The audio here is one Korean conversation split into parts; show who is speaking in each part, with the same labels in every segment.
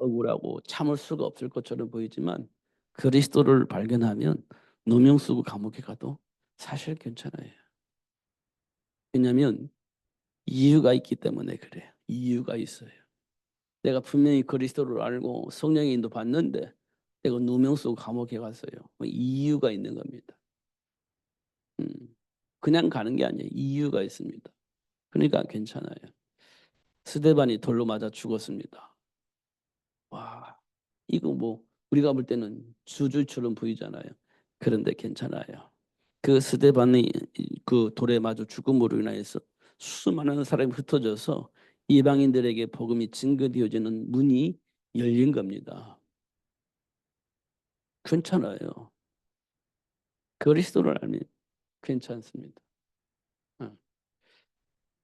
Speaker 1: 억울하고 참을 수가 없을 것처럼 보이지만 그리스도를 발견하면 누명 쓰고 감옥에 가도 사실 괜찮아요. 왜냐하면 이유가 있기 때문에 그래요. 이유가 있어요. 내가 분명히 그리스도를 알고 성령의 인도 받는데 내가 누명 쓰고 감옥에 갔어요. 이유가 있는 겁니다. 음, 그냥 가는 게 아니에요. 이유가 있습니다. 그러니까 괜찮아요. 스데반이 돌로 맞아 죽었습니다. 와, 이거 뭐 우리가 볼 때는 주주처럼 보이잖아요. 그런데 괜찮아요. 그 스데반이 그 돌에 맞아 죽음으로 인해서 수많은 사람이 흩어져서 이방인들에게 복음이 증거되어지는 문이 열린 겁니다. 괜찮아요. 그리스도를 알면 괜찮습니다. 어.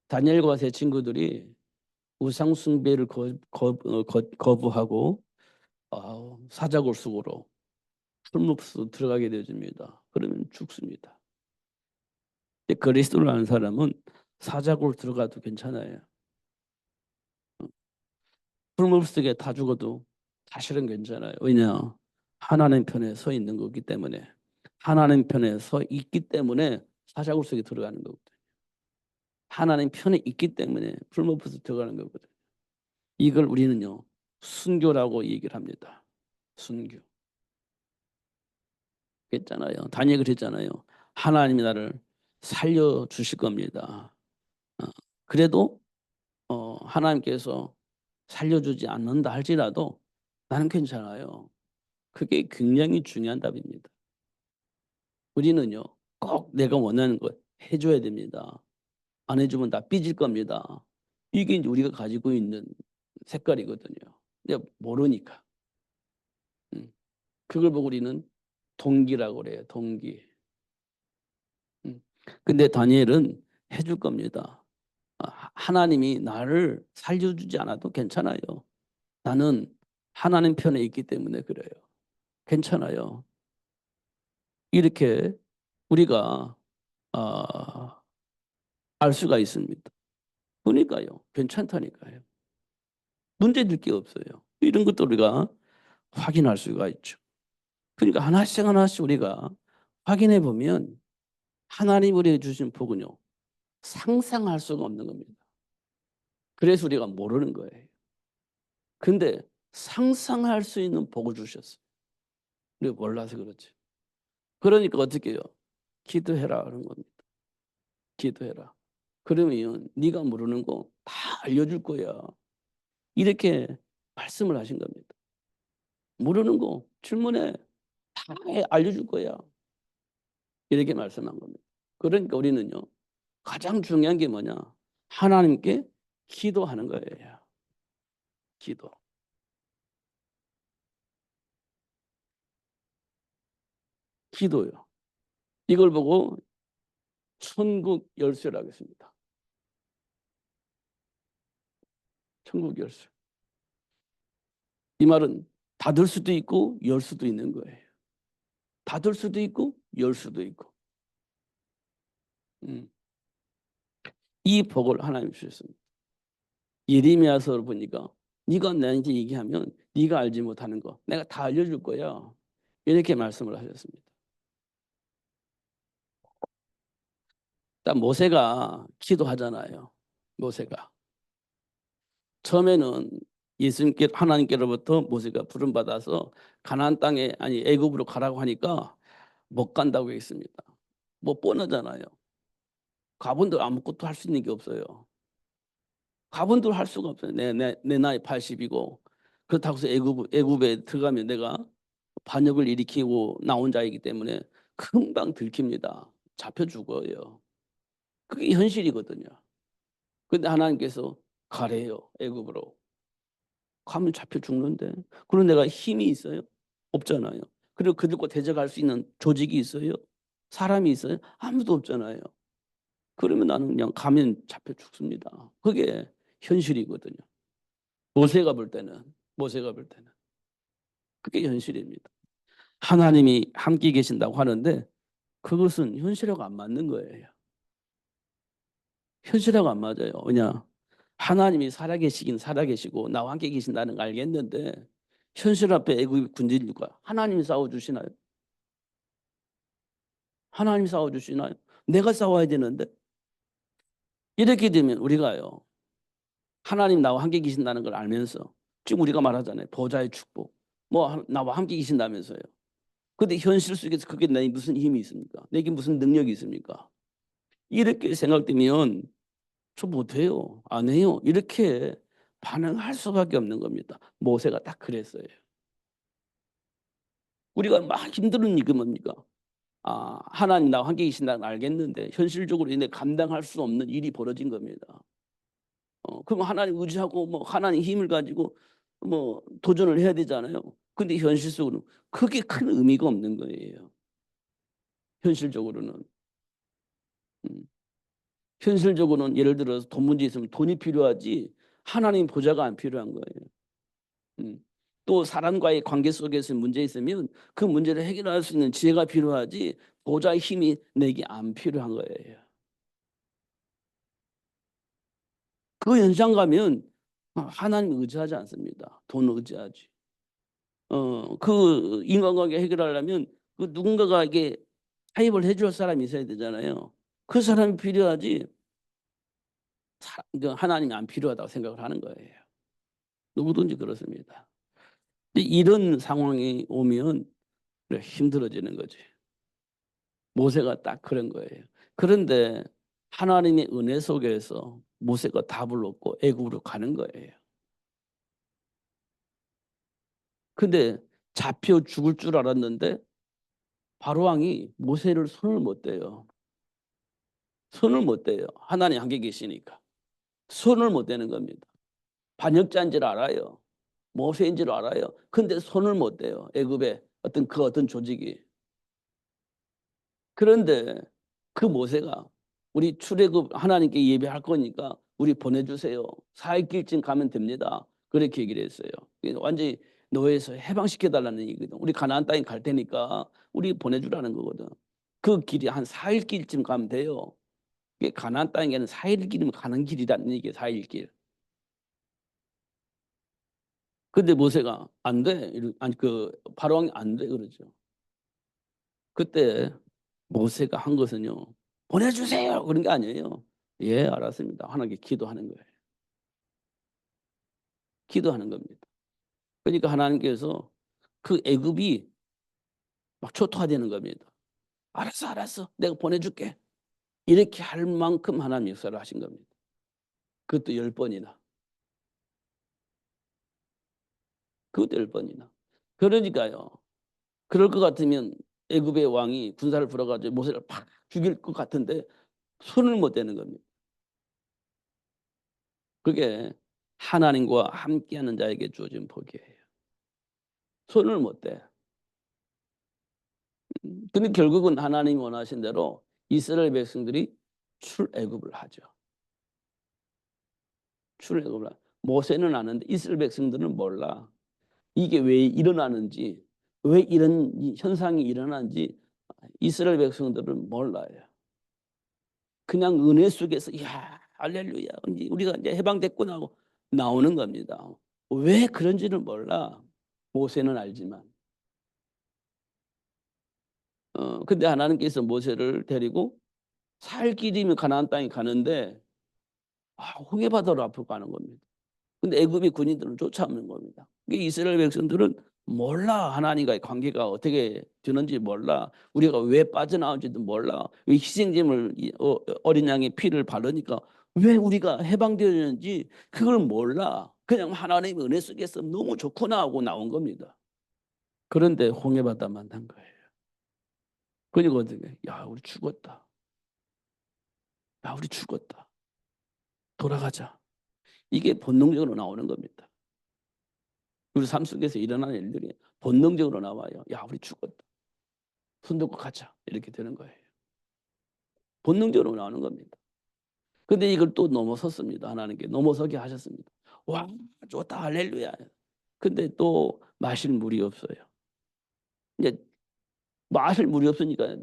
Speaker 1: 다니엘과 세 친구들이 우상 숭배를 거부하고 사자굴 속으로 풀무불 들어가게 되어집니다. 그러면 죽습니다. 그리스도를 아는 사람은 사자굴 들어가도 괜찮아요. 풀무불 속에 다 죽어도 사실은 괜찮아요. 왜냐? 하나님 편에 서 있는 거기 때문에. 하나님 편에 서 있기 때문에 사자굴 속에 들어가는 거거든요. 하나님 편에 있기 때문에 풀무불 속에 들어가는 거거든요. 이걸 우리는요, 순교라고 얘기를 합니다. 순교. 그랬잖아요. 다니엘 그랬잖아요. 하나님이 나를 살려주실 겁니다. 어, 그래도 하나님께서 살려주지 않는다 할지라도 나는 괜찮아요. 그게 굉장히 중요한 답입니다. 우리는요, 꼭 내가 원하는 거 해줘야 됩니다. 안 해주면 나 삐질 겁니다. 이게 이제 우리가 가지고 있는 색깔이거든요. 내가 모르니까. 음. 그걸 보고 우리는 동기라고 그래요. 동기. 근데 다니엘은 해줄 겁니다. 하나님이 나를 살려주지 않아도 괜찮아요. 나는 하나님 편에 있기 때문에 그래요. 괜찮아요. 이렇게 우리가 아, 알 수가 있습니다. 그러니까요. 괜찮다니까요. 문제될 게 없어요. 이런 것도 우리가 확인할 수가 있죠. 그러니까 하나씩 하나씩 우리가 확인해 보면 하나님 우리에게 주신 복은요. 상상할 수가 없는 겁니다. 그래서 우리가 모르는 거예요. 근데 상상할 수 있는 복을 주셨어요. 우리가 몰라서 그렇지. 그러니까 어떻게 해요? 기도해라 하는 겁니다. 기도해라. 그러면 네가 모르는 거 다 알려줄 거야. 이렇게 말씀을 하신 겁니다. 모르는 거 질문해. 다 알려줄 거야. 이렇게 말씀한 겁니다. 그러니까 우리는요. 가장 중요한 게 뭐냐? 하나님께 기도하는 거예요. 기도. 기도요. 이걸 보고 천국 열쇠라고 했습니다. 천국 열쇠. 이 말은 닫을 수도 있고 열 수도 있는 거예요. 닫을 수도 있고 열 수도 있고. 이 복을 하나님 주셨습니다. 예레미야서를 보니까 네가 나한테 얘기하면 네가 알지 못하는 거 내가 다 알려줄 거야. 이렇게 말씀을 하셨습니다. 일단 모세가 기도하잖아요. 모세가. 처음에는 예수님께 하나님께로부터 모세가 부름 받아서 가나안 땅에 아니 애굽으로 가라고 하니까 못 간다고 했습니다. 뭐 뻔하잖아요. 가본들 아무것도 할 수 있는 게 없어요. 가본들 할 수가 없어요. 내 나이 80이고 그렇다고 해서 애굽에 들어가면 내가 반역을 일으키고 나온 자이기 때문에 금방 들킵니다. 잡혀 죽어요. 그게 현실이거든요. 근데 하나님께서 가래요. 애굽으로. 가면 잡혀 죽는데. 그럼 내가 힘이 있어요? 없잖아요. 그리고 그들과 대적할 수 있는 조직이 있어요? 사람이 있어요? 아무도 없잖아요. 그러면 나는 그냥 가면 잡혀 죽습니다. 그게 현실이거든요. 모세가 볼 때는 그게 현실입니다. 하나님이 함께 계신다고 하는데 그것은 현실하고 안 맞는 거예요. 현실하고 안 맞아요. 왜냐? 하나님이 살아계시긴 살아계시고 나와 함께 계신다는 걸 알겠는데 현실 앞에 애굽 군대들과 하나님이 싸워주시나요? 하나님이 싸워주시나요? 내가 싸워야 되는데. 이렇게 되면 우리가요, 하나님 나와 함께 계신다는 걸 알면서 지금 우리가 말하잖아요. 보좌의 축복. 뭐 나와 함께 계신다면서요. 근데 현실 속에서 그게 내 무슨 힘이 있습니까? 내게 무슨 능력이 있습니까? 이렇게 생각되면 저 못해요. 안 해요. 이렇게 반응할 수밖에 없는 겁니다. 모세가 딱 그랬어요. 우리가 막 힘든 일이 뭡니까? 하나님 나와 함께 계신다는 걸 알겠는데 현실적으로 이제 감당할 수 없는 일이 벌어진 겁니다. 그럼 하나님 의지하고 뭐 하나님 힘을 가지고 뭐 도전을 해야 되잖아요. 근데 현실 속으로 그게 큰 의미가 없는 거예요. 현실적으로는. 음. 현실적으로는 예를 들어서 돈 문제 있으면 돈이 필요하지 하나님 보좌가 안 필요한 거예요. 음. 또 사람과의 관계 속에서 문제 있으면 그 문제를 해결할 수 있는 지혜가 필요하지 보좌의 힘이 내게 안 필요한 거예요. 그 현장 가면 하나님 의지하지 않습니다. 돈 의지하지. 그 인간관계 해결하려면 그 누군가가 이게 타협을 해줄 사람이 있어야 되잖아요. 그 사람이 필요하지 하나님이 안 필요하다고 생각을 하는 거예요. 누구든지 그렇습니다. 이런 상황이 오면 힘들어지는 거지. 모세가 딱 그런 거예요. 그런데 하나님의 은혜 속에서 모세가 답을 얻고 애굽으로 가는 거예요. 근데 잡혀 죽을 줄 알았는데 바로 왕이 모세를 손을 못 대요. 손을 못 대요. 하나님 함께 계시니까. 손을 못 대는 겁니다. 반역자인 줄 알아요. 모세인 줄 알아요. 근데 손을 못 대요. 애굽의 어떤 조직이. 그런데 그 모세가 우리 출애굽 하나님께 예배할 거니까 우리 보내주세요. 4일길쯤 가면 됩니다. 그렇게 얘기를 했어요. 완전히 노예에서 해방시켜달라는 얘기거든. 우리 가나안 땅에 갈 테니까 우리 보내주라는 거거든. 그 길이 한 4일길쯤 가면 돼요. 이게 가나안 땅에는 4일길이면 가는 길이라는 얘기예요. 4일길. 근데 모세가 안 돼. 아니 그 바로왕이 안 돼 그러죠. 그때 모세가 한 것은요. 보내주세요. 그런 게 아니에요. 예, 알았습니다. 하나님께 기도하는 거예요. 기도하는 겁니다. 그러니까 하나님께서 그 애굽이 막 초토화되는 겁니다. 알았어, 알았어. 내가 보내줄게. 이렇게 할 만큼 하나님 역사를 하신 겁니다. 그것도 10번이나. 그것도 10번이나. 그러니까요. 그럴 것 같으면 애굽의 왕이 군사를 풀어가지고 모세를 팍 죽일 것 같은데 손을 못 대는 겁니다. 그게 하나님과 함께하는 자에게 주어진 복이에요. 손을 못 대. 근데 결국은 하나님이 원하신 대로 이스라엘 백성들이 출애굽을 하죠. 출애굽을. 모세는 아는데 이스라엘 백성들은 몰라. 이게 왜 일어나는지, 왜 이런 현상이 일어나는지 이스라엘 백성들은 몰라요. 그냥 은혜 속에서 야 할렐루야 우리가 이제 해방됐구나 하고 나오는 겁니다. 왜 그런지는 몰라. 모세는 알지만. 근데 하나님께서 모세를 데리고 살 길이면 가나안 땅에 가는데 홍해바다로 앞으로 가는 겁니다. 근데 애굽의 군인들은 쫓아오는 겁니다. 이스라엘 백성들은 몰라. 하나님과의 관계가 어떻게 되는지 몰라. 우리가 왜 빠져나온지도 몰라. 왜 희생제물 어린 양의 피를 바르니까 왜 우리가 해방되었는지 그걸 몰라. 그냥 하나님의 은혜 속에서 너무 좋구나 하고 나온 겁니다. 그런데 홍해바다 만난 거예요. 그러니까 어떻게 야 우리 죽었다. 야 우리 죽었다. 돌아가자. 이게 본능적으로 나오는 겁니다. 우리 삶 속에서 일어나는 일들이 본능적으로 나와요. 야 우리 죽었다. 손 놓고 가자. 이렇게 되는 거예요. 본능적으로 나오는 겁니다. 근데 이걸 또 넘어섰습니다. 하나님께 넘어서게 하셨습니다. 와 좋다 할렐루야. 근데 또 마실 물이 없어요. 이제 마실 물이 없으니까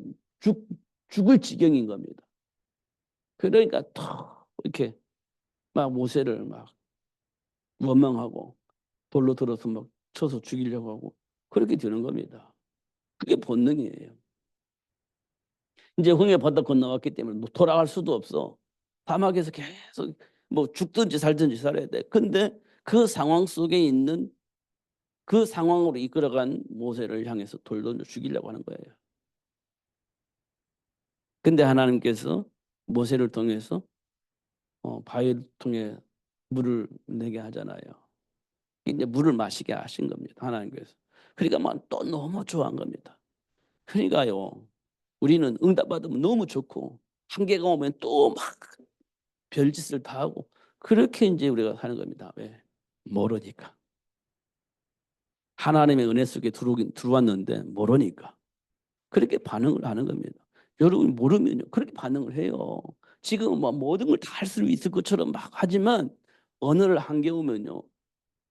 Speaker 1: 죽을 지경인 겁니다. 그러니까 턱 이렇게 막 모세를 막 원망하고 돌로 들어서 막 쳐서 죽이려고 하고 그렇게 되는 겁니다. 그게 본능이에요. 이제 홍해 바다 건너왔기 때문에 뭐 돌아갈 수도 없어. 사막에서 계속 뭐 죽든지 살든지 살아야 돼. 근데 그 상황 속에 있는 그 상황으로 이끌어간 모세를 향해서 돌 던져 죽이려고 하는 거예요. 근데 하나님께서 모세를 통해서 바위를 통해 물을 내게 하잖아요. 이제 물을 마시게 하신 겁니다. 하나님께서. 그러니까 또 너무 좋아한 겁니다. 그러니까요. 우리는 응답받으면 너무 좋고 한계가 오면 또 막 별짓을 다 하고 그렇게 이제 우리가 사는 겁니다. 왜? 모르니까. 하나님의 은혜 속에 들어왔는데 모르니까. 그렇게 반응을 하는 겁니다. 여러분 모르면요. 그렇게 반응을 해요. 지금 뭐 모든 걸 다 할 수 있을 것처럼 막 하지만 어느 날 한계 오면요.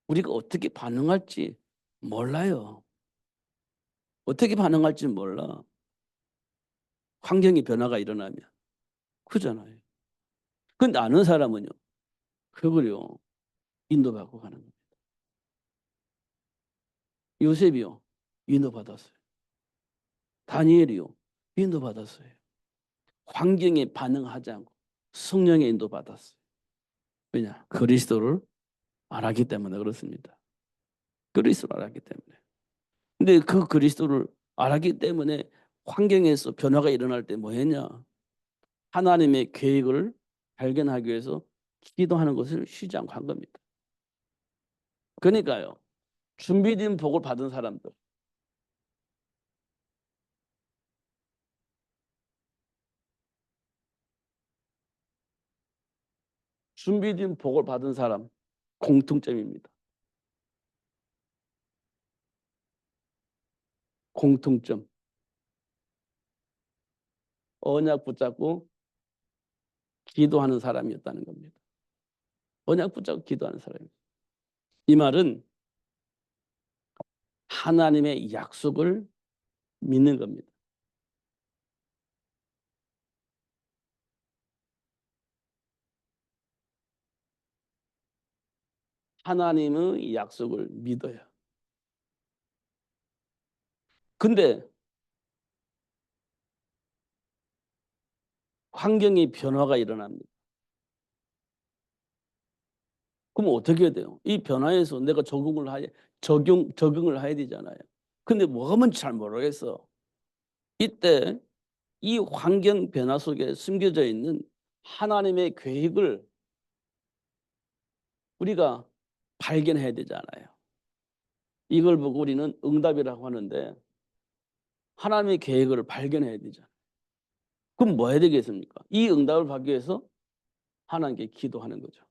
Speaker 1: 우리가 어떻게 반응할지 몰라요. 어떻게 반응할지 몰라. 환경의 변화가 일어나면. 그잖아요. 근데 아는 사람은요. 그걸요. 인도받고 가는 겁니다. 요셉이요. 인도받았어요. 다니엘이요. 인도받았어요. 환경에 반응하지 않고 성령의 인도받았어요. 왜냐? 그리스도를 알았기 때문에 그렇습니다. 그리스도를 알았기 때문에. 근데 그 그리스도를 알았기 때문에 환경에서 변화가 일어날 때 뭐 했냐? 하나님의 계획을 발견하기 위해서 기도하는 것을 쉬지 않고 한 겁니다. 그러니까요. 준비된 복을 받은 사람들. 준비된 복을 받은 사람 공통점입니다. 공통점. 언약 붙잡고 기도하는 사람이었다는 겁니다. 언약 붙잡고 기도하는 사람입니다. 이 말은 하나님의 약속을 믿는 겁니다. 하나님의 약속을 믿어요. 근데 환경의 변화가 일어납니다. 그럼 어떻게 해야 돼요? 이 변화에서 내가 적응을 해야 되잖아요. 근데 뭐 하면 잘 모르겠어. 이때 이 환경 변화 속에 숨겨져 있는 하나님의 계획을 우리가 발견해야 되잖아요. 이걸 보고 우리는 응답이라고 하는데 하나님의 계획을 발견해야 되잖아요. 그럼 뭐 해야 되겠습니까? 이 응답을 받기 위해서 하나님께 기도하는 거죠.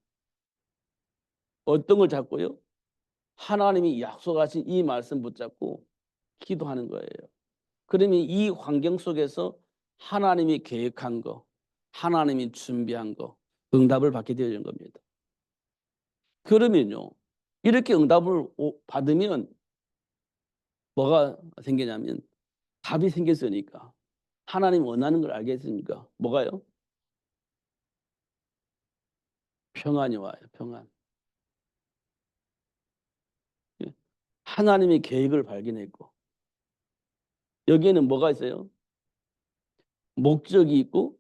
Speaker 1: 어떤 걸 잡고요? 하나님이 약속하신 이 말씀 붙잡고 기도하는 거예요. 그러면 이 환경 속에서 하나님이 계획한 거, 하나님이 준비한 거, 응답을 받게 되는 겁니다. 그러면요, 이렇게 응답을 받으면 뭐가 생기냐면 답이 생겼으니까 하나님 원하는 걸 알겠습니까? 뭐가요? 평안이 와요. 평안. 예. 하나님의 계획을 발견했고 여기에는 뭐가 있어요? 목적이 있고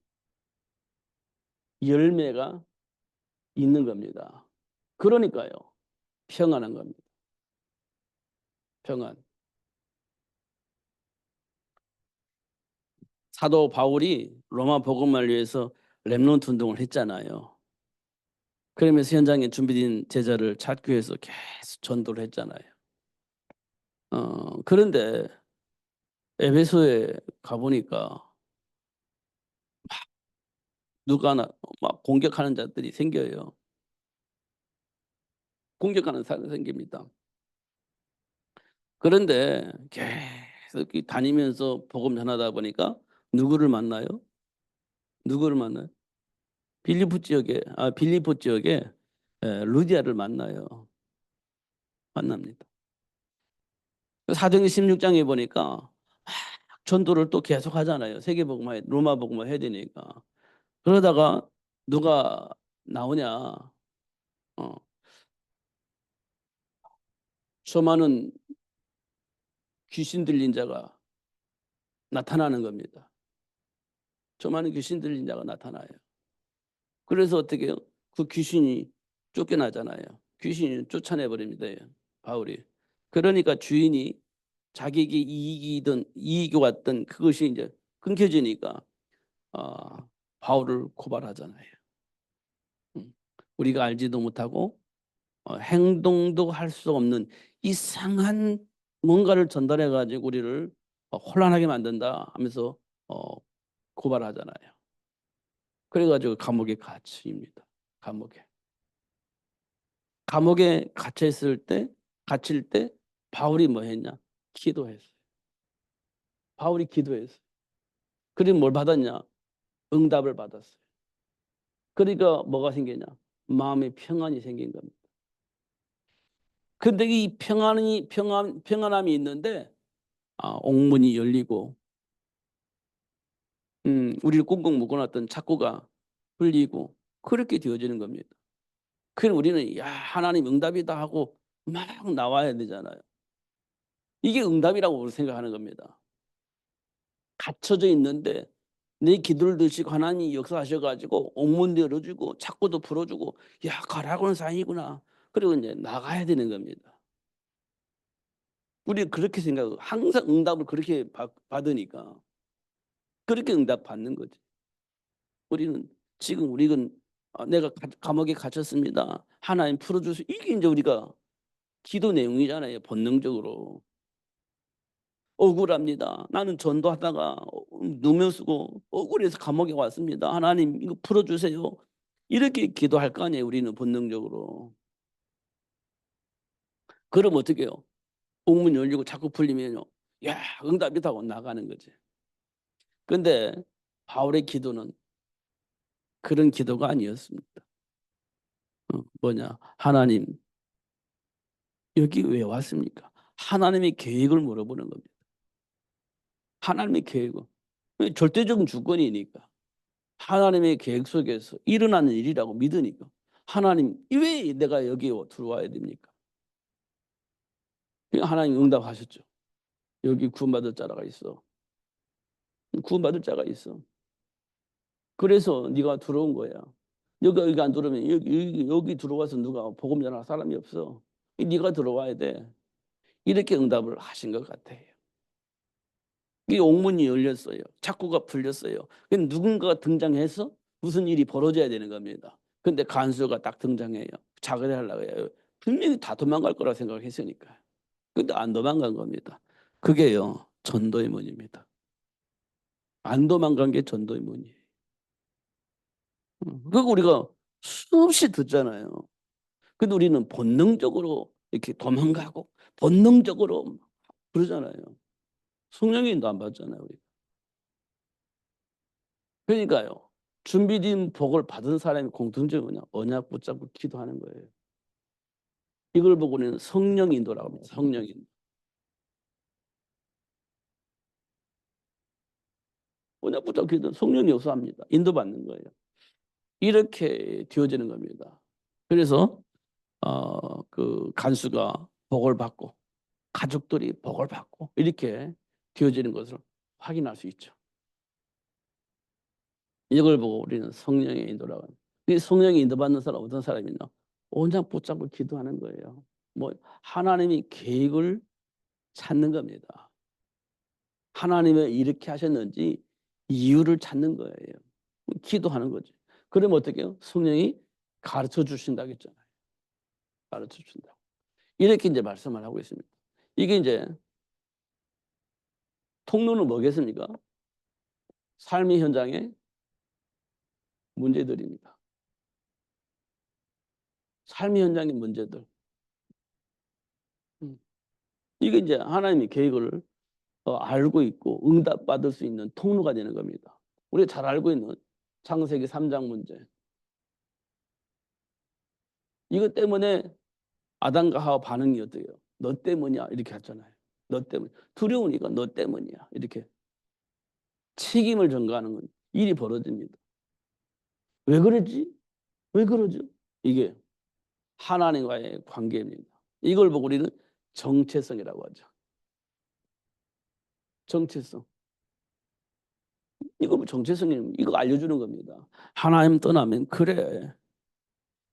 Speaker 1: 열매가 있는 겁니다. 그러니까요. 평안한 겁니다. 평안. 사도 바울이 로마 복음을 위해서 렘넌트 운동을 했잖아요. 그러면서 현장에 준비된 제자를 찾기 위해서 계속 전도를 했잖아요. 그런데 에베소에 가보니까 누가나 막 공격하는 자들이 생겨요. 공격하는 사람이 생깁니다. 그런데 계속 다니면서 복음 전하다 보니까 누구를 만나요? 누구를 만나요? 빌리포 지역에 루디아를 만나요. 만납니다. 사도행전 16장에 보니까 전도를 또 계속 하잖아요. 세계복음화, 로마 복음화 해야 되니까. 그러다가 누가 나오냐? 어, 수많은 귀신 들린 자가 나타나는 겁니다. 수많은 귀신 들린 자가 나타나요. 그래서 어떻게 해요? 그 귀신이 쫓겨나잖아요. 귀신이 쫓아내 버립니다. 바울이. 그러니까 주인이 자기에게 이익이 왔던 그것이 이제 끊겨지니까 바울을 고발하잖아요. 우리가 알지도 못하고 행동도 할 수 없는 이상한 뭔가를 전달해 가지고 우리를 혼란하게 만든다 하면서 어, 고발하잖아요. 그래가지고 감옥에 갇힙니다. 감옥에. 감옥에 갇힐 때 바울이 뭐 했냐? 기도했어요. 바울이 기도했어요. 그리고 뭘 받았냐? 응답을 받았어요. 그러니까 뭐가 생기냐? 마음의 평안이 생긴 겁니다. 근데 이 평안함이 있는데 옥문이 열리고 우리를 꽁꽁 묶어놨던 착고가 풀리고 그렇게 되어지는 겁니다. 그럼 우리는 야 하나님 응답이다 하고 막 나와야 되잖아요. 이게 응답이라고 생각하는 겁니다. 갇혀져 있는데 내 기도를 드시고 하나님이 역사하셔가지고 옥문도 열어주고 착고도 풀어주고 야 가라고는 사이구나. 그리고 이제 나가야 되는 겁니다. 우리 그렇게 생각하고 항상 응답을 그렇게 받으니까 그렇게 응답 받는 거지. 우리는 지금 우리는 내가 감옥에 갇혔습니다. 하나님 풀어주세요. 이게 이제 우리가 기도 내용이잖아요. 본능적으로. 억울합니다. 나는 전도하다가 누명 쓰고 억울해서 감옥에 왔습니다. 하나님 이거 풀어주세요. 이렇게 기도할 거 아니에요. 우리는 본능적으로. 그럼 어떻게 해요? 옥문 열리고 자꾸 풀리면요. 야 응답이다 하고 나가는 거지. 근데 바울의 기도는 그런 기도가 아니었습니다. 뭐냐? 하나님 여기 왜 왔습니까? 하나님의 계획을 물어보는 겁니다. 하나님의 계획은 절대적인 주권이니까 하나님의 계획 속에서 일어나는 일이라고 믿으니까 하나님 왜 내가 여기 들어와야 됩니까? 하나님 응답하셨죠. 여기 구원받을 자가 있어. 구원받을 자가 있어. 그래서 네가 들어온 거야. 여기 안 들어오면 여기 들어와서 누가 복음 전할 사람이 없어. 네가 들어와야 돼. 이렇게 응답을 하신 것 같아요. 이 옥문이 열렸어요. 착고가 풀렸어요. 누군가가 등장해서 무슨 일이 벌어져야 되는 겁니다. 근데 간수가 딱 등장해요. 자그래 하려고 해요. 분명히 다 도망갈 거라 생각했으니까. 근데 안 도망간 겁니다. 그게요. 전도의 문입니다. 안 도망간 게 전도의 문이에요. 그거 우리가 수없이 듣잖아요. 근데 우리는 본능적으로 이렇게 도망가고 본능적으로 그러잖아요. 성령님도 안 받잖아요. 우리. 그러니까요. 준비된 복을 받은 사람이 공통점이 뭐냐? 언약 붙잡고 기도하는 거예요. 이걸 보고 우리는 성령 인도라고 합니다. 성령 인도. 언약 붙잡고 기도는 성령이 역사합니다. 인도받는 거예요. 이렇게 되어지는 겁니다. 그래서 그 간수가 복을 받고 가족들이 복을 받고 이렇게 되어지는 것을 확인할 수 있죠. 이걸 보고 우리는 성령의 인도라고 합니다. 이 성령의 인도받는 사람 어떤 사람이냐? 언약 붙잡고 기도하는 거예요. 뭐 하나님이 계획을 찾는 겁니다. 하나님이 이렇게 하셨는지 이유를 찾는 거예요. 기도하는 거죠. 그러면 어떻게 해요? 성령이 가르쳐 주신다고 했잖아요. 가르쳐 준다. 이렇게 이제 말씀을 하고 있습니다. 이게 이제 통로는 뭐겠습니까? 삶의 현장의 문제들입니다. 삶의 현장의 문제들. 이게 이제 하나님의 계획을 알고 있고 응답받을 수 있는 통로가 되는 겁니다. 우리가 잘 알고 있는 창세기 3장 문제. 이것 때문에 아담과 하와 반응이 어때요? 너 때문이야 이렇게 했잖아요. 너 때문. 두려우니까 너 때문이야 이렇게 책임을 전가하는 건 일이 벌어집니다. 왜 그러지? 왜 그러죠? 이게 하나님과의 관계입니다. 이걸 보고 우리는 정체성이라고 하죠. 정체성. 이거 뭐 정체성이 이거 알려주는 겁니다. 하나님 떠나면 그래.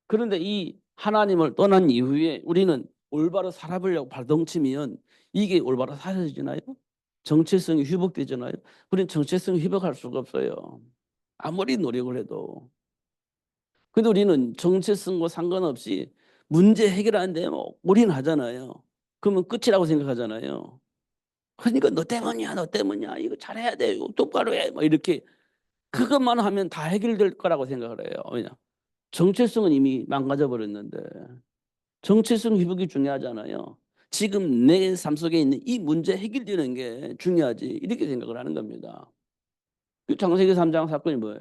Speaker 1: 그런데 이 하나님을 떠난 이후에 우리는 올바로 살아보려고 발동치면 이게 올바로 살아지나요? 정체성이 회복되잖아요. 우리는 정체성을 회복할 수가 없어요. 아무리 노력을 해도. 근데 우리는 정체성과 상관없이 문제 해결하는데 뭐 올인하잖아요. 그러면 끝이라고 생각하잖아요. 그러니까 너 때문이야, 너 때문이야. 이거 잘해야 돼. 이거 똑바로 해. 뭐 이렇게 그것만 하면 다 해결될 거라고 생각을 해요. 왜냐? 정체성은 이미 망가져 버렸는데 정체성 회복이 중요하잖아요. 지금 내 삶 속에 있는 이 문제 해결되는 게 중요하지. 이렇게 생각을 하는 겁니다. 그 창세기 3장 사건이 뭐예요?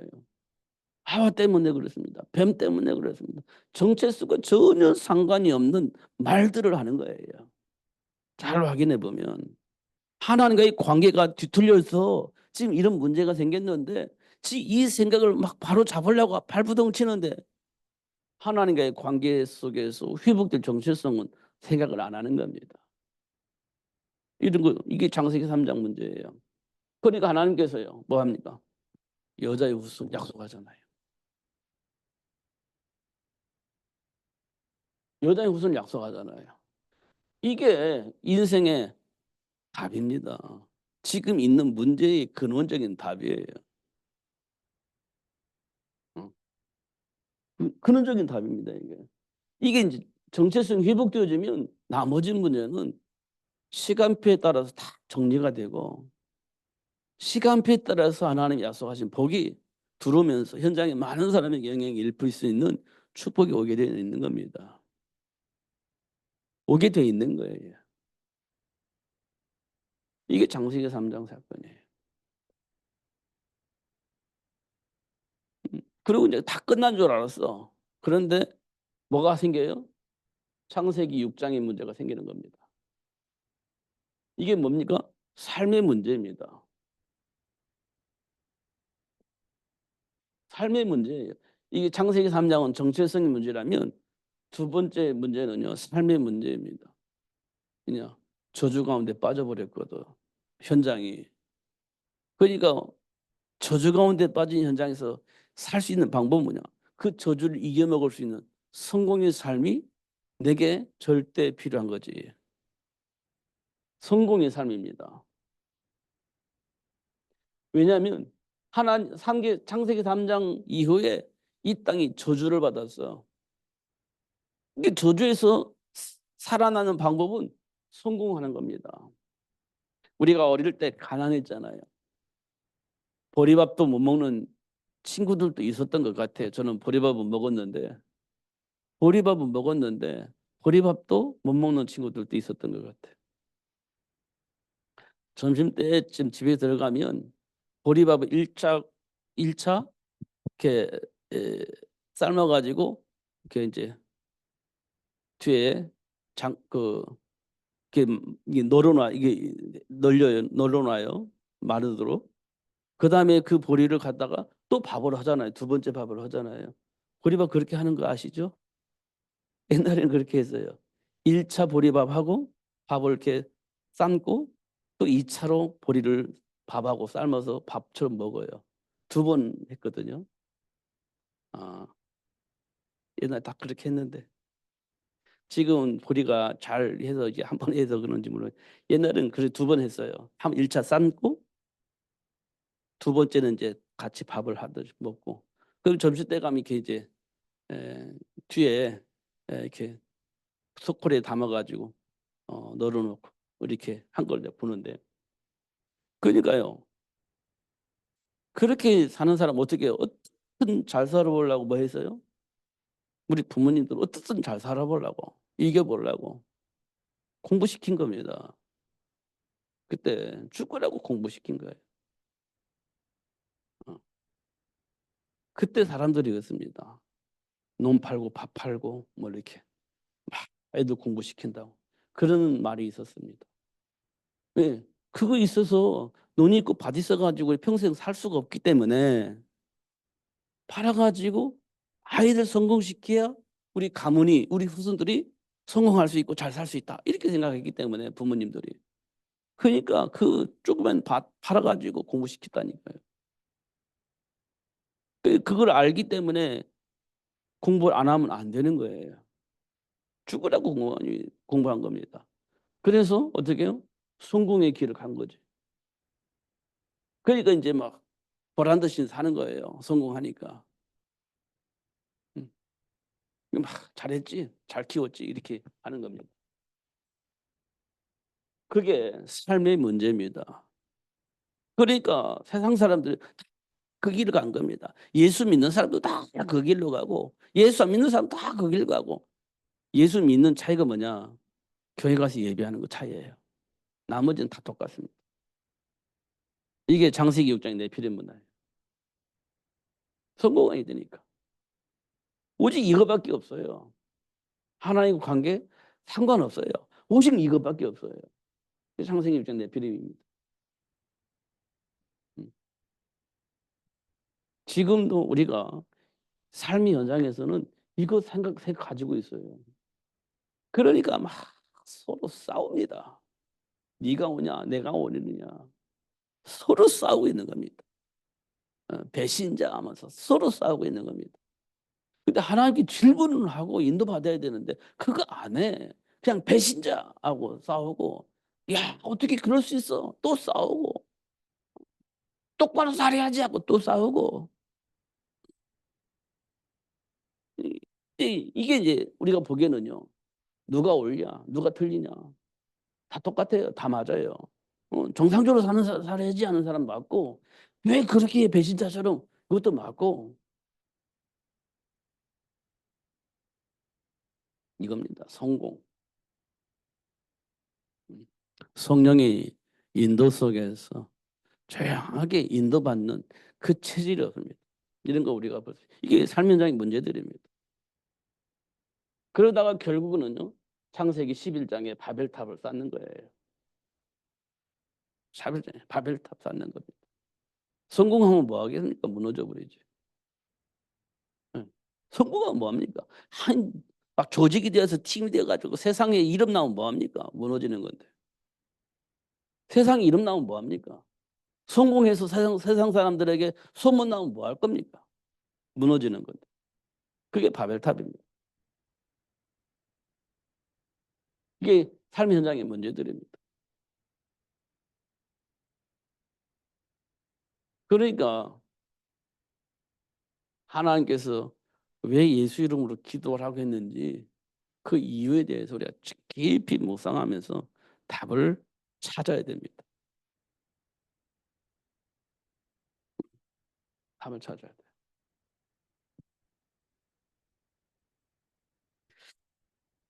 Speaker 1: 하와 때문에 그렇습니다. 뱀 때문에 그렇습니다. 정체성과 전혀 상관이 없는 말들을 하는 거예요. 잘 확인해 보면 하나님과의 관계가 뒤틀려서 지금 이런 문제가 생겼는데 이 생각을 막 바로 잡으려고 발부동 치는데 하나님과의 관계 속에서 회복될 정체성은 생각을 안 하는 겁니다. 이런 거 이게 창세기 3장 문제예요. 그러니까 하나님께서요 뭐 합니까? 여자의 후손 약속하잖아요. 여자의 후손 약속하잖아요. 이게 인생의 답입니다. 지금 있는 문제의 근원적인 답이에요. 근원적인 답입니다. 이게 이제 정체성이 회복되어지면 나머지 문제는 시간표에 따라서 다 정리가 되고 시간표에 따라서 하나님 약속하신 복이 들어오면서 현장에 많은 사람에게 영향을 입힐 수 있는 축복이 오게 되어 있는 겁니다. 오게 되어 있는 거예요. 이게 창세기 3장 사건이에요. 그리고 이제 다 끝난 줄 알았어. 그런데 뭐가 생겨요? 창세기 6장의 문제가 생기는 겁니다. 이게 뭡니까? 삶의 문제입니다. 삶의 문제예요. 이게 창세기 3장은 정체성의 문제라면 두 번째 문제는요. 삶의 문제입니다. 그냥 저주 가운데 빠져버렸거든. 현장이. 그러니까 저주 가운데 빠진 현장에서 살 수 있는 방법은 뭐냐? 그 저주를 이겨먹을 수 있는 성공의 삶이 내게 절대 필요한 거지. 성공의 삶입니다. 왜냐하면 창세기 3장 이후에 이 땅이 저주를 받았어. 이게 저주에서 살아나는 방법은 성공하는 겁니다. 우리가 어릴 때 가난했잖아요. 보리밥도 못 먹는 친구들도 있었던 것 같아요. 저는 보리밥은 먹었는데 보리밥도 못 먹는 친구들도 있었던 것 같아요. 점심때쯤 집에 들어가면 보리밥을 1차 이렇게 삶아가지고 이렇게 이제 뒤에 이게 널어놔 이게 널어놔요 마르도록. 그 다음에 그 보리를 갖다가 또 밥을 하잖아요. 두 번째 밥을 하잖아요. 보리밥 그렇게 하는 거 아시죠? 옛날에는 그렇게 했어요. 1차 보리밥하고 밥을 이렇게 삶고 또 2차로 보리를 밥하고 삶아서 밥처럼 먹어요. 두 번 했거든요. 아, 옛날에 다 그렇게 했는데 지금은 보리가 잘 해서 이제 한 번 해서 그런지 모르겠어요. 옛날에는 그래 두 번 했어요. 1차 삶고 두 번째는 이제 같이 밥을 하듯이 먹고 그럼 점심 때 가면 이렇게 이제 뒤에 이렇게 소쿠리에 담아가지고 널어놓고 이렇게 한 걸 보는데 그러니까요. 그렇게 사는 사람 어떻게 어떻든 잘 살아보려고 뭐 했어요? 우리 부모님들 어떻든 잘 살아보려고 이겨보려고 공부시킨 겁니다. 그때 죽으라고 공부시킨 거예요. 어. 그때 사람들이 그렇습니다. 논 팔고 밥 팔고 뭐 이렇게 막 애들 공부시킨다고 그런 말이 있었습니다. 왜? 그거 있어서 논이 있고 밭 있어가지고 평생 살 수가 없기 때문에 팔아가지고 아이들 성공시켜야 우리 가문이 우리 후손들이 성공할 수 있고 잘 살 수 있다 이렇게 생각했기 때문에 부모님들이 그러니까 그 조그만 밭 팔아가지고 공부시켰다니까요. 그걸 알기 때문에 공부를 안 하면 안 되는 거예요. 죽으라고 공부한 겁니다. 그래서 어떻게 해요? 성공의 길을 간 거지. 그러니까 이제 막 보란 듯이 사는 거예요. 성공하니까. 음. 막 잘했지, 잘 키웠지 이렇게 하는 겁니다. 그게 삶의 문제입니다. 그러니까 세상 사람들 그 길을 간 겁니다. 예수 믿는 사람도 다 그 길로 가고 예수 안 믿는 사람도 다 그 길로 가고 예수 믿는 차이가 뭐냐? 교회 가서 예배하는 거 차이예요. 나머지는 다 똑같습니다. 이게 창세기 6장의 내피림 문화예요. 성공해야 되니까. 오직 이거밖에 없어요. 하나님과 관계 상관없어요. 오직 이것밖에 없어요. 창세기 6장 내피림입니다. 지금도 우리가 삶의 현장에서는 이거 생각 가지고 있어요. 그러니까 막 서로 싸웁니다. 네가 오냐 내가 오느냐 서로 싸우고 있는 겁니다. 배신자 하면서 서로 싸우고 있는 겁니다. 근데 하나님께 질문을 하고 인도받아야 되는데 그거 안 해. 그냥 배신자하고 싸우고 야 어떻게 그럴 수 있어 또 싸우고 똑바로 살아야지 하고 또 싸우고 이게 이제 우리가 보기에는요 누가 옳냐 누가 틀리냐 다 똑같아요. 다 맞아요. 정상적으로 살아야지 하는 사람 맞고 왜 그렇게 배신자처럼 그것도 맞고 이겁니다. 성공. 성령의 인도 속에서 조용하게 인도받는 그 체질이 없습니다. 이런 거 우리가 볼 수 이게 삶 현장의 문제들입니다. 그러다가 결국은요. 창세기 11장에 바벨탑을 쌓는 거예요. 바벨탑 쌓는 겁니다. 성공하면 뭐 하겠습니까? 무너져 버리지. 네. 성공하면 뭐 합니까? 막 조직이 되어서 팀이 되어 가지고 세상에 이름 나오면 뭐 합니까? 무너지는 건데. 세상에 이름 나오면 뭐 합니까? 성공해서 세상 사람들에게 소문 나오면 뭐 할 겁니까? 무너지는 건데. 그게 바벨탑입니다. 이게 삶 현장의 문제들입니다. 그러니까 하나님께서 왜 예수 이름으로 기도를 하고 했는지 그 이유에 대해서 우리가 깊이 묵상하면서 답을 찾아야 됩니다. 답을 찾아야 돼요.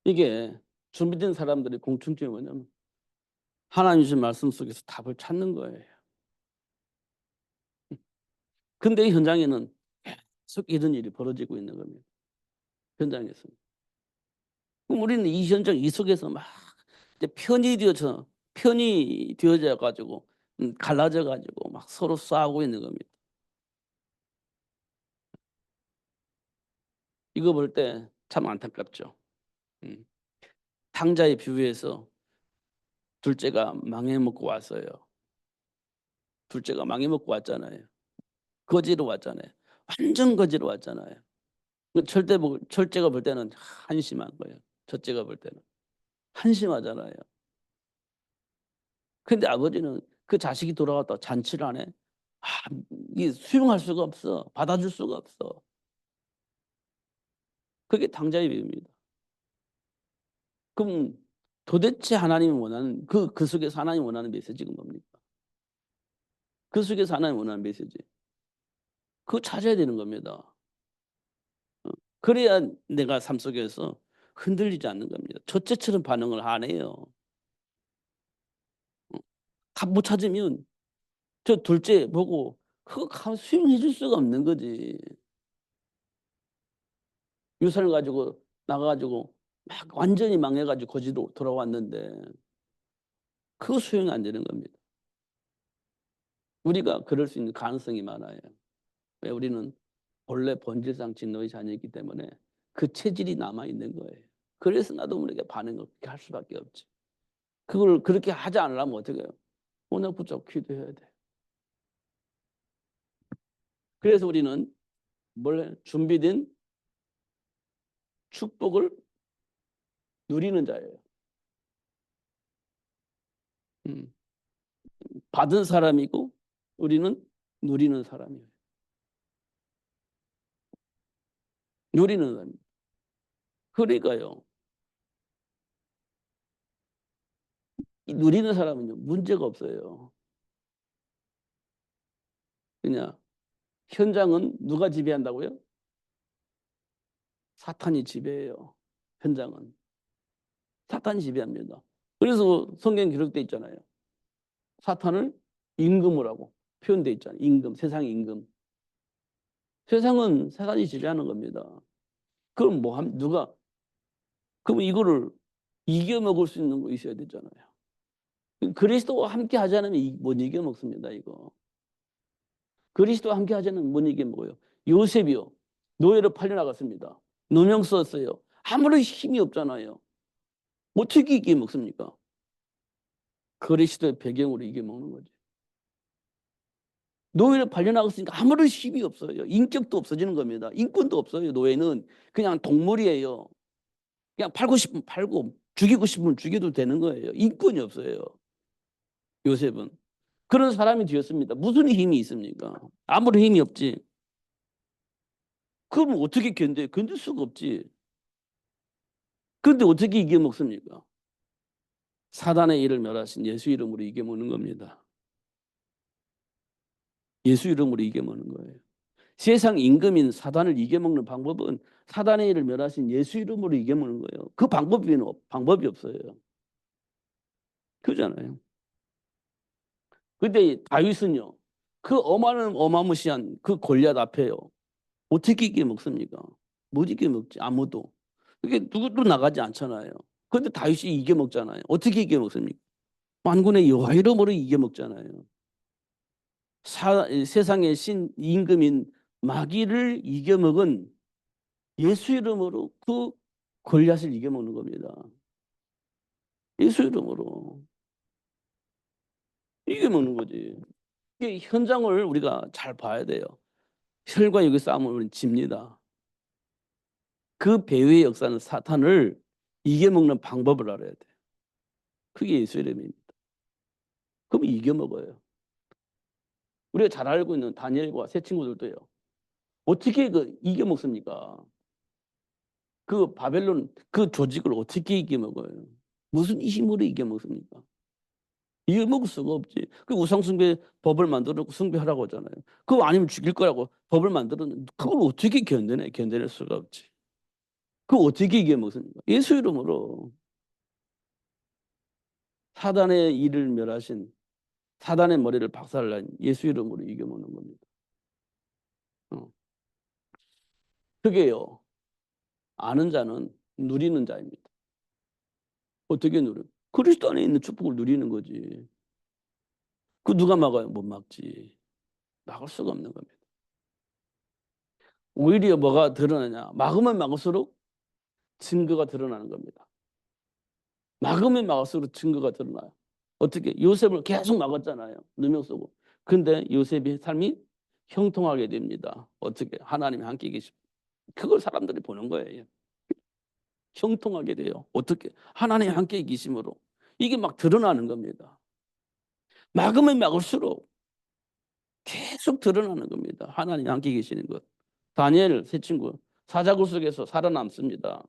Speaker 1: 이게 준비된 사람들의 공통점이 뭐냐면 하나님 주신 말씀 속에서 답을 찾는 거예요. 근데 이 현장에는 계속 이런 일이 벌어지고 있는 겁니다. 현장에서. 그럼 우리는 이 현장 이 속에서 막 이제 편이 되어져 가지고 갈라져 가지고 막 서로 싸우고 있는 겁니다. 이거 볼 때 참 안타깝죠. 음. 탕자의 비유에서 둘째가 망해먹고 왔어요. 둘째가 망해먹고 왔잖아요. 거지로 왔잖아요. 완전 거지로 왔잖아요. 철째가 볼 때는 한심한 거예요. 첫째가 볼 때는. 한심하잖아요. 근데 아버지는 그 자식이 돌아왔다 잔치를 안 해. 아, 이 수용할 수가 없어. 받아줄 수가 없어. 그게 탕자의 비유입니다. 그럼 도대체 하나님이 원하는 그 속에서 하나님이 원하는 메시지가 뭡니까? 그 속에서 하나님이 원하는 메시지. 그거 찾아야 되는 겁니다. 그래야 내가 삶 속에서 흔들리지 않는 겁니다. 첫째처럼 반응을 안 해요. 답 못 찾으면 저 둘째 보고 그거 수용해 줄 수가 없는 거지. 유산을 가지고 나가 가지고 막 완전히 망해 가지고 거지로 돌아왔는데 그거 수용이 안 되는 겁니다. 우리가 그럴 수 있는 가능성이 많아요. 왜 우리는 본래 본질상 진노의 자녀이기 때문에 그 체질이 남아 있는 거예요. 그래서 나도 모르게 반응을 그렇게 할 수밖에 없지. 그걸 그렇게 하지 않으려면 어떻게 해요? 오늘 붙잡고 기도해야 돼. 그래서 우리는 준비된 축복을 누리는 자예요. 음. 받은 사람이고 우리는 누리는 사람이에요. 누리는 사람. 그러니까요. 누리는 사람은요, 문제가 없어요. 그냥 현장은 누가 지배한다고요? 사탄이 지배해요. 현장은. 사탄이 지배합니다. 그래서 성경 기록돼 있잖아요. 사탄을 임금으로 표현돼 있잖아요. 임금, 세상 임금. 세상은 사탄이 지배하는 겁니다. 그럼 누가, 그럼 이거를 이겨먹을 수 있는 거 있어야 되잖아요. 그리스도와 함께 하지 않으면 못 이겨먹습니다, 이거. 그리스도와 함께 하지 않으면 못 이겨먹어요. 요셉이요. 노예로 팔려나갔습니다. 누명 썼어요. 아무런 힘이 없잖아요. 어떻게 이겨먹습니까? 그리스도의 배경으로 이겨먹는 거지. 노예를 팔려나갔으니까 아무런 힘이 없어요. 인격도 없어지는 겁니다. 인권도 없어요. 노예는 그냥 동물이에요. 그냥 팔고 싶으면 팔고 죽이고 싶으면 죽여도 되는 거예요. 인권이 없어요. 요셉은. 그런 사람이 되었습니다. 무슨 힘이 있습니까? 아무런 힘이 없지. 그럼 어떻게 견뎌요? 견딜 수가 없지. 그런데 어떻게 이겨먹습니까? 사단의 일을 멸하신 예수 이름으로 이겨먹는 겁니다. 예수 이름으로 이겨먹는 거예요. 세상 임금인 사단을 이겨먹는 방법은 사단의 일을 멸하신 예수 이름으로 이겨먹는 거예요. 그 방법이 없어요. 그러잖아요. 근데 다윗은요, 그 어마무시한 그 골리앗 앞에요, 어떻게 이겨먹습니까? 못 이겨먹지, 아무도. 그게 누구도 나가지 않잖아요. 근데 다윗이 이겨먹잖아요. 어떻게 이겨먹습니까? 만군의 여호와 이름으로 이겨먹잖아요. 세상의 신 임금인 마귀를 이겨먹은 예수 이름으로 그 골리앗을 이겨먹는 겁니다. 예수 이름으로 이겨먹는 거지. 이 현장을 우리가 잘 봐야 돼요. 혈과 육의 싸움을 우리는 집니다. 그 배후의 역사는 사탄을 이겨먹는 방법을 알아야 돼요. 그게 예수 이름입니다. 그럼 이겨먹어요. 우리가 잘 알고 있는 다니엘과 새 친구들도요. 어떻게 이겨먹습니까? 그 바벨론 그 조직을 어떻게 이겨먹어요? 무슨 힘으로 이겨먹습니까? 이겨먹을 수가 없지. 그 우상숭배 법을 만들어놓고 숭배하라고 하잖아요. 그거 아니면 죽일 거라고 법을 만들었는데 그걸 어떻게 견뎌낼 수가 없지. 그거 어떻게 이겨먹습니까? 예수 이름으로. 사단의 일을 멸하신, 사단의 머리를 박살난 예수 이름으로 이겨먹는 겁니다. 그게요, 아는 자는 누리는 자입니다. 어떻게 누려? 그리스도 안에 있는 축복을 누리는 거지. 그 누가 막아요? 못 막지. 막을 수가 없는 겁니다. 오히려 뭐가 드러나냐? 막으면 막을수록 증거가 드러나는 겁니다. 막으면 막을수록 증거가 드러나요. 어떻게? 요셉을 계속 막았잖아요. 누명 쓰고. 근데 요셉의 삶이 형통하게 됩니다. 어떻게? 하나님이 함께 계십니다. 그걸 사람들이 보는 거예요. 형통하게 돼요. 어떻게? 하나님이 함께 계심으로. 이게 막 드러나는 겁니다. 막으면 막을수록 계속 드러나는 겁니다. 하나님이 함께 계시는 것. 다니엘 새 친구 사자굴 속에서 살아남습니다.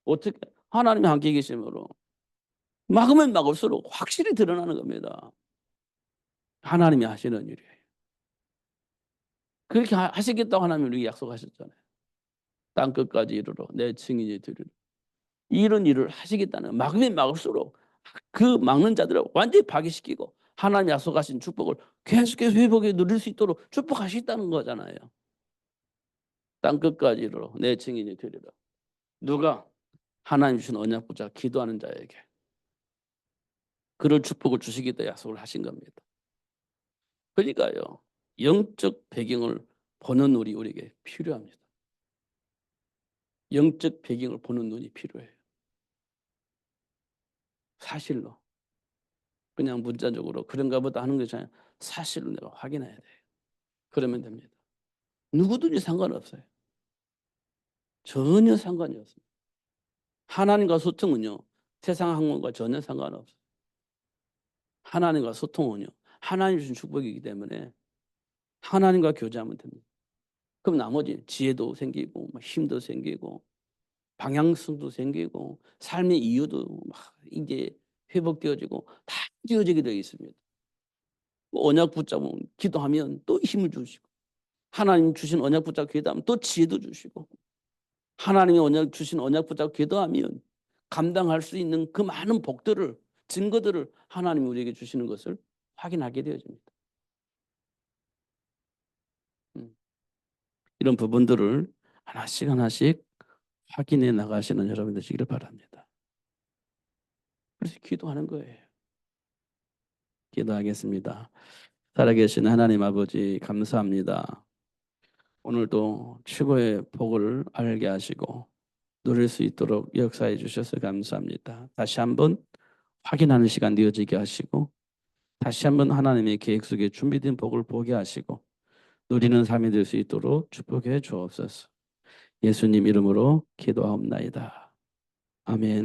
Speaker 1: 어떻게? 하나님이 함께 계심으로. 막으면 막을수록 확실히 드러나는 겁니다. 하나님이 하시는 일이에요. 그렇게 하시겠다고 하나님이 우리에게 약속하셨잖아요. 땅끝까지 이르러 내 증인이 되리라. 이런 일을 하시겠다는, 막으면 막을수록 그 막는 자들을 완전히 파괴시키고 하나님 약속하신 축복을 계속해서 회복해 누릴 수 있도록 축복하시겠다는 거잖아요. 땅끝까지 이르러 내 증인이 되리라. 누가? 하나님 주신 언약 붙잡아 기도하는 자에게 그런 축복을 주시겠다 약속을 하신 겁니다. 그러니까요, 영적 배경을 보는 우리에게 필요합니다. 영적 배경을 보는 눈이 필요해요. 사실로. 그냥 문자적으로 그런가 보다 하는 것이 아니라 사실로 내가 확인해야 돼요. 그러면 됩니다. 누구든지 상관없어요. 전혀 상관이 없습니다. 하나님과 소통은요, 세상 학문과 전혀 상관없어요. 하나님과 소통은요, 하나님 주신 축복이기 때문에 하나님과 교제하면 됩니다. 그럼 나머지 지혜도 생기고 힘도 생기고 방향성도 생기고 삶의 이유도 막 이제 회복되어지고 다 되어지게 되어 있습니다. 언약 붙잡으면 기도하면 또 힘을 주시고 하나님 주신 언약 붙잡고 기도하면 또 지혜도 주시고 하나님의 언약 주신 언약 붙잡고 기도하면 감당할 수 있는 그 많은 복들을 증거들을 하나님이 우리에게 주시는 것을 확인하게 되어집니다. 이런 부분들을 하나씩 하나씩 확인해 나가시는 여러분 되시기를 바랍니다. 그래서 기도하는 거예요. 기도하겠습니다. 살아계신 하나님 아버지 감사합니다. 오늘도 최고의 복을 알게 하시고 누릴 수 있도록 역사해 주셔서 감사합니다. 다시 한번 확인하는 시간 되어지게 하시고 다시 한번 하나님의 계획 속에 준비된 복을 보게 하시고 누리는 삶이 될 수 있도록 축복해 주옵소서. 예수님 이름으로 기도하옵나이다. 아멘.